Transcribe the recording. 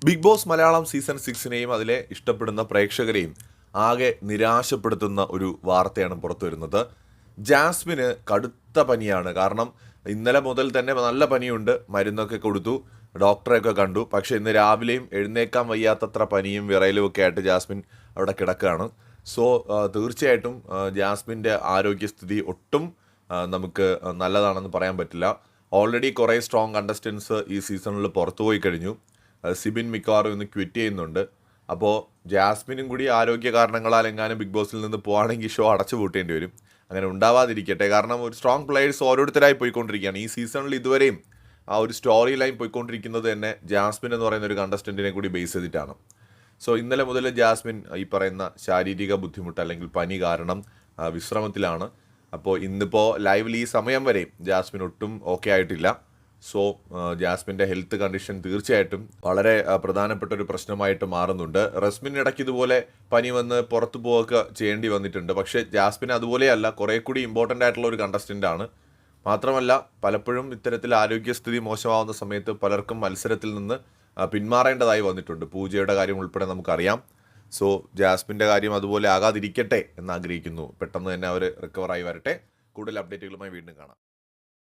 Big boss Malayalam season 6നെയും അതിലെ ഇഷ്ടപ്പെടുന്ന പ്രേക്ഷകരെയും ആകെ നിരാശപ്പെടുത്തുന്ന ഒരു വാർത്തയാണ് പുറത്തു വരുന്നത്. ജാസ്മിന് കടുത്ത പനിയാണ്. കാരണം ഇന്നലെ മുതൽ തന്നെ നല്ല പനിയുണ്ട്, മരുന്നൊക്കെ കൊടുത്തു, ഡോക്ടറെയൊക്കെ കണ്ടു. പക്ഷേ ഇന്ന് രാവിലെയും എഴുന്നേക്കാൻ വയ്യാത്തത്ര പനിയും വിറയലും ഒക്കെ ആയിട്ട് ജാസ്മിൻ അവിടെ കിടക്കുകയാണ്. സോ തീർച്ചയായിട്ടും ജാസ്മിൻ്റെ ആരോഗ്യസ്ഥിതി ഒട്ടും നമുക്ക് നല്ലതാണെന്ന് പറയാൻ പറ്റില്ല. ഓൾറെഡി കുറേ സ്ട്രോങ് കണ്ടസ്റ്റൻസ് ഈ സീസണിൽ പുറത്തു പോയി കഴിഞ്ഞു. സിബിൻ മിക്കവാറും ഇന്ന് ക്വിറ്റ് ചെയ്യുന്നുണ്ട്. അപ്പോൾ ജാസ്മിനും കൂടി ആരോഗ്യ കാരണങ്ങളാൽ എങ്ങാനും ബിഗ് ബോസിൽ നിന്ന് പോവുകയാണെങ്കിൽ ഷോ അടച്ചു പൂട്ടേണ്ടി വരും. അങ്ങനെ ഉണ്ടാവാതിരിക്കട്ടെ. കാരണം ഒരു സ്ട്രോങ് പ്ലേയേഴ്സ് ഓരോരുത്തരായി പോയിക്കൊണ്ടിരിക്കുകയാണ്. ഈ സീസണിൽ ഇതുവരെയും ആ ഒരു സ്റ്റോറി ലൈൻ പോയിക്കൊണ്ടിരിക്കുന്നത് തന്നെ ജാസ്മിൻ എന്ന് പറയുന്ന ഒരു കണ്ടസ്റ്റൻറ്റിനെ കൂടി ബേസ് ചെയ്തിട്ടാണ്. സോ ഇന്നലെ മുതൽ ജാസ്മിൻ ഈ പറയുന്ന ശാരീരിക ബുദ്ധിമുട്ട് അല്ലെങ്കിൽ പനി കാരണം വിശ്രമത്തിലാണ്. അപ്പോൾ ഇന്നിപ്പോൾ ലൈവിൽ ഈ സമയം വരെയും ജാസ്മിൻ ഒട്ടും ഓക്കെ ആയിട്ടില്ല. സോ ജാസ്മിൻ്റെ ഹെൽത്ത് കണ്ടീഷൻ തീർച്ചയായിട്ടും വളരെ പ്രധാനപ്പെട്ട ഒരു പ്രശ്നമായിട്ട് മാറുന്നുണ്ട്. റസ്മിൻ ഇടയ്ക്ക് ഇതുപോലെ പനി വന്ന് പുറത്തു പോവുക ചെയ്യേണ്ടി വന്നിട്ടുണ്ട്. പക്ഷേ ജാസ്മിൻ അതുപോലെയല്ല, കുറേ കൂടി ഇമ്പോർട്ടൻ്റ് ആയിട്ടുള്ള ഒരു കണ്ടസ്റ്റൻ്റാണ്. മാത്രമല്ല പലപ്പോഴും ഇത്തരത്തിൽ ആരോഗ്യസ്ഥിതി മോശമാവുന്ന സമയത്ത് പലർക്കും മത്സരത്തിൽ നിന്ന് പിന്മാറേണ്ടതായി വന്നിട്ടുണ്ട്. പൂജയുടെ കാര്യം ഉൾപ്പെടെ നമുക്കറിയാം. സോ ജാസ്മിൻ്റെ കാര്യം അതുപോലെ ആകാതിരിക്കട്ടെ എന്നാഗ്രഹിക്കുന്നു. പെട്ടെന്ന് തന്നെ അവർ റിക്കവറായി വരട്ടെ. കൂടുതൽ അപ്ഡേറ്റുകളുമായി വീണ്ടും കാണാം.